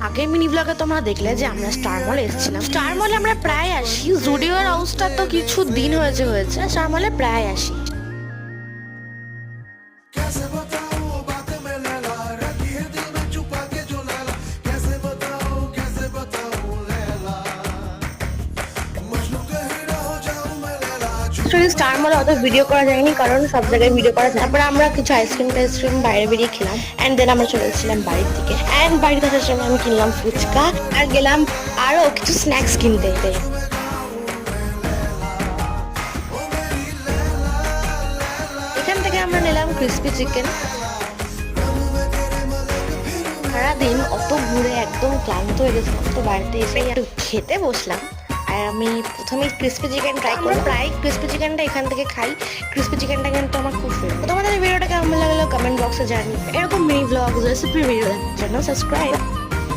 আগের মিনি ব্লগে তোমরা দেখলে যে আমরা স্টার মলে এসেছিলাম। স্টার মলে আমরা প্রায় আসি, জুডিওর হাউসটা তো কিছু দিন হয়েছে স্টার মলে প্রায় আসি। স্টার মলে অত ভিডিও করা যায়নি কারণ সব জায়গায় ভিডিও করা যায়। তারপরে আমরা কিছু আইসক্রিম বাইরে বেরিয়ে খেলাম অ্যান্ড দেন আমরা চলে এসেছিলাম বাড়ির দিকে। অ্যান্ড বাড়িতে আসার সময় আমি কিনলাম ফুচকা আর গেলাম আরো কিছু স্ন্যাক্স কিনতে। এখান থেকে আমরা নিলাম ক্রিসপি চিকেন। সারাদিন অত ঘুরে একদম ক্লান্ত হয়ে গেছিলাম, তো বাড়িতে এসে একটু খেতে বসলাম। আর আমি প্রথমে ক্রিসপি চিকেন ট্রাই করলাম। প্রায় ক্রিসপি চিকেনটা এখান থেকে খাই। ক্রিসপি চিকেনটা কিন্তু আমার খুব ফেভারিট। তোমাদের ভিডিওটা কেমন লাগলো কমেন্ট বক্সে জানি। এরকম মিনি ব্লগ রেসিপি ভিডিও দেখার জন্য সাবস্ক্রাইব।